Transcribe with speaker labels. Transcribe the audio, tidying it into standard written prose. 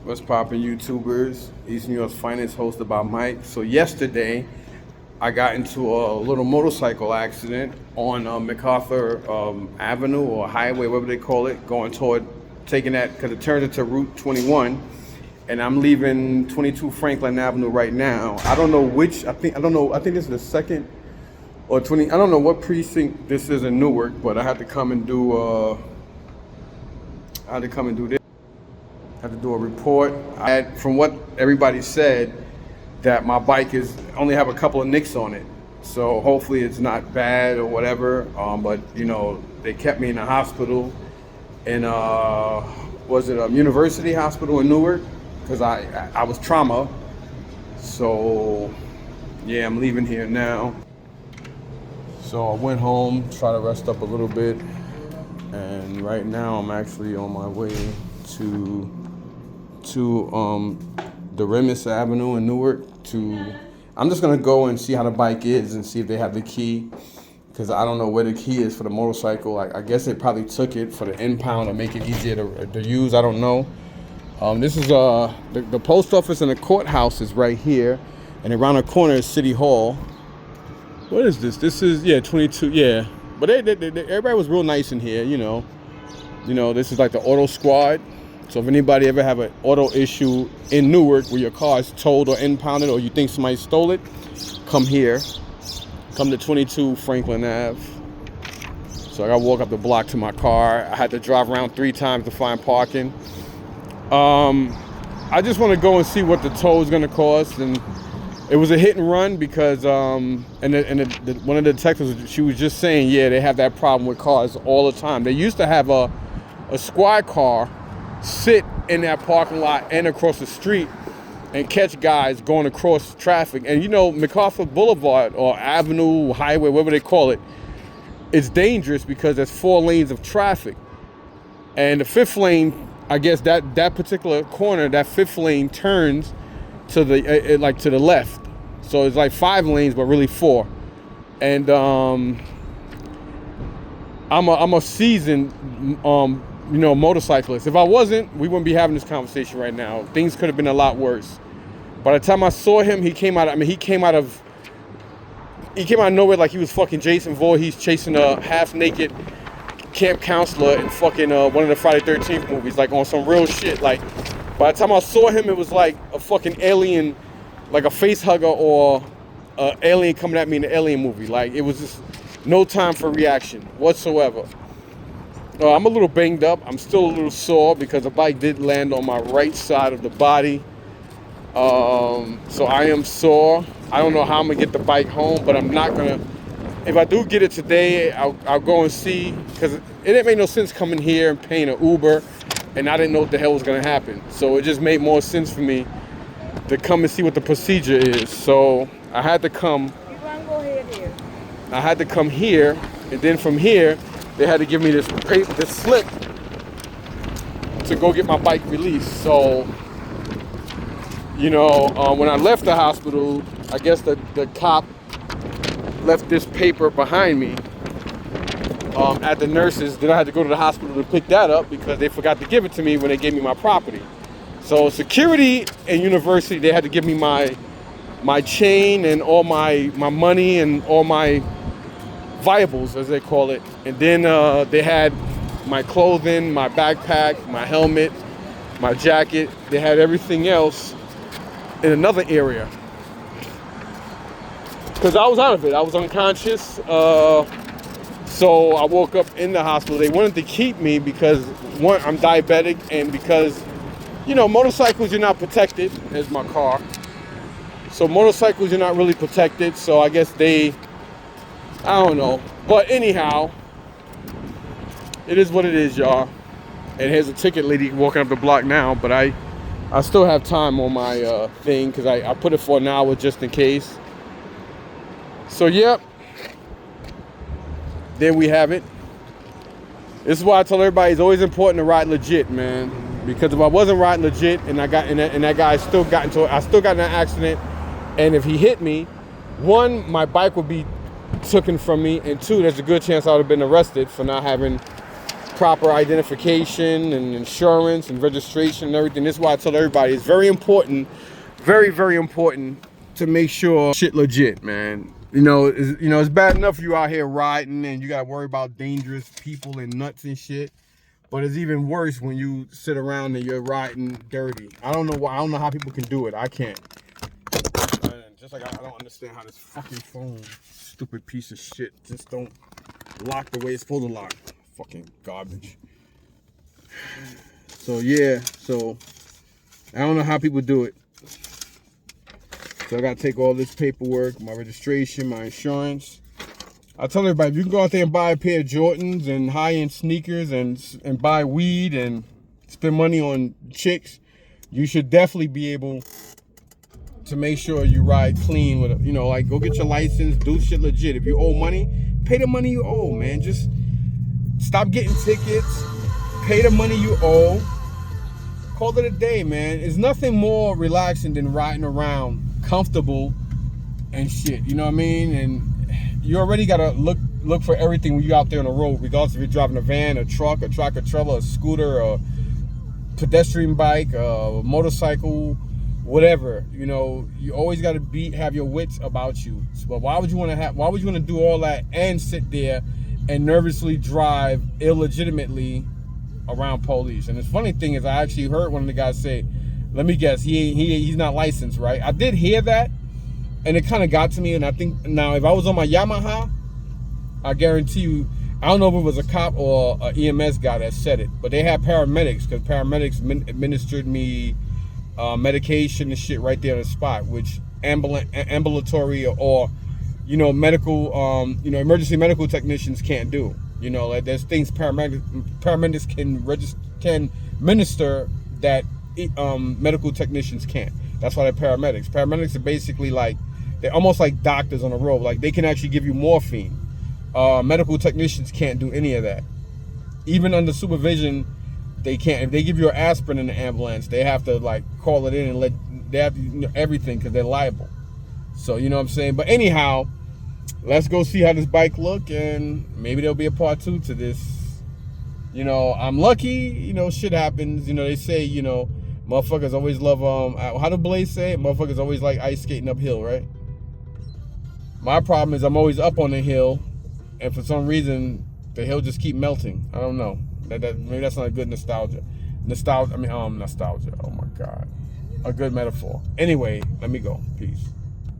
Speaker 1: What's poppin', YouTubers? East New York's finest, hosted by Mike. So yesterday, I got into a little motorcycle accident on MacArthur Avenue or Highway, whatever they call it, going toward taking that because it turns into Route 21, and I'm leaving 22 Franklin Avenue right now. I don't know which. I think this is the second or 20. I don't know what precinct this is in Newark, but I had to come and do. I had to come and do this. I had to do a report. From what everybody said, that my bike only have a couple of nicks on it, so hopefully it's not bad or whatever. But you know, they kept me in the hospital, in was it a University Hospital in Newark, because I was trauma. So yeah, I'm leaving here now. So I went home, try to rest up a little bit, and right now I'm actually on my way to the Remus Avenue in Newark. I'm just gonna go and see how the bike is and see if they have the key, because I don't know where the key is for the motorcycle. I guess they probably took it for the impound to make it easier to use. I don't know. This is the post office and the courthouse is right here, and around the corner is City Hall. What is this? This is 22. Yeah, but everybody was real nice in here. You know, this is like the auto squad. So if anybody ever have an auto issue in Newark where your car is towed or impounded, or you think somebody stole it, come here. Come to 22 Franklin Ave. So I gotta walk up the block to my car. I had to drive around 3 times to find parking. I just want to go and see what the toll is gonna cost. And it was a hit and run because one of the detectives, she was just saying, yeah, they have that problem with cars all the time. They used to have a squad car sit in that parking lot and across the street and catch guys going across traffic. And you know, MacArthur Boulevard or Avenue, Highway, whatever they call it, it's dangerous because there's 4 lanes of traffic. And the 5th lane, I guess that particular corner, that 5th lane turns to the to the left. So it's like 5 lanes, but really 4. And I'm a seasoned motorcyclist. If I wasn't, we wouldn't be having this conversation right now. Things could have been a lot worse. By the time I saw him, he came out of nowhere like he was fucking Jason Voorhees chasing a half-naked camp counselor in fucking one of the Friday 13th movies, like on some real shit. Like, by the time I saw him, it was like a fucking alien, like a face hugger or an alien coming at me in the Alien movie. Like, it was just no time for reaction whatsoever. I'm a little banged up. I'm still a little sore because the bike did land on my right side of the body. So I am sore. I don't know how I'm gonna get the bike home, but I'm not gonna. If I do get it today, I'll go and see, because it didn't make no sense coming here and paying an Uber, and I didn't know what the hell was gonna happen. So it just made more sense for me to come and see what the procedure is. So I had to come. I had to come here, and then from here, they had to give me this slip to go get my bike released. So, you know, when I left the hospital, I guess the cop left this paper behind me at the nurses. Then I had to go to the hospital to pick that up because they forgot to give it to me when they gave me my property. So security and university, they had to give me my chain and all my money and all my viables, as they call it. And then they had my clothing, my backpack, my helmet, my jacket. They had everything else in another area, because I was out of it. I was unconscious. So I woke up in the hospital. They wanted to keep me because, one, I'm diabetic, and because, you know, motorcycles, you're not protected. There's my car. So motorcycles, you're not really protected. So I guess I don't know. But anyhow, it is what it is, y'all. And here's a ticket lady walking up the block now. But I still have time on my thing, because I put it for an hour just in case. So, yep. There we have it. This is why I tell everybody it's always important to ride legit, man. Because if I wasn't riding legit and that guy still got in an accident, and if he hit me, 1, my bike would be taken from me, and 2, there's a good chance I would have been arrested for not having proper identification and insurance and registration and everything. This is why I tell everybody it's very important, very, very important to make sure shit legit, man. It's bad enough you out here riding and you gotta worry about dangerous people and nuts and shit. But it's even worse when you sit around and you're riding dirty. I don't know why. I don't know how people can do it. I can't. Just like I don't understand how this fucking phone, stupid piece of shit, just don't lock the way it's supposed to lock. Fucking garbage. So yeah, I don't know how people do it. So I gotta take all this paperwork, my registration, my insurance. I tell everybody, if you can go out there and buy a pair of Jordans and high-end sneakers and buy weed and spend money on chicks, you should definitely be able to make sure you ride clean with it. Like go get your license, do shit legit. If you owe money, pay the money you owe, man. Just stop getting tickets, pay the money you owe, call it a day, man. There's nothing more relaxing than riding around comfortable and shit, you know what I mean? And you already gotta look for everything when you're out there on the road, regardless if you're driving a van, a truck, a tractor-trailer, a scooter, a pedestrian bike, a motorcycle, whatever. You always gotta have your wits about you. But why would you want to do all that and sit there and nervously drive illegitimately around police? And the funny thing is, I actually heard one of the guys say, let me guess, he's not licensed, right? I did hear that, and it kind of got to me. And I think now, if I was on my Yamaha, I guarantee you, I don't know if it was a cop or an EMS guy that said it, but they had paramedics, because paramedics administered me medication and shit right there on the spot, which ambulatory or medical emergency medical technicians can't do. Like there's things paramedics can minister that medical technicians can't. That's why they're paramedics. Paramedics are basically they're almost like doctors on the road. Like they can actually give you morphine. Medical technicians can't do any of that. Even under supervision, they can't. If they give you an aspirin in the ambulance, they have to call it in and they have to everything, because they're liable. So you know what I'm saying. But anyhow, let's go see how this bike look, and maybe there'll be a part 2 to this. I'm lucky. Shit happens. They say motherfuckers always love how do Blaze say it? Motherfuckers always like ice skating uphill, right? My problem is I'm always up on the hill, and for some reason the hill just keep melting. I don't know. Maybe that's not a good nostalgia. Nostalgia. Oh my God. A good metaphor. Anyway, let me go. Peace.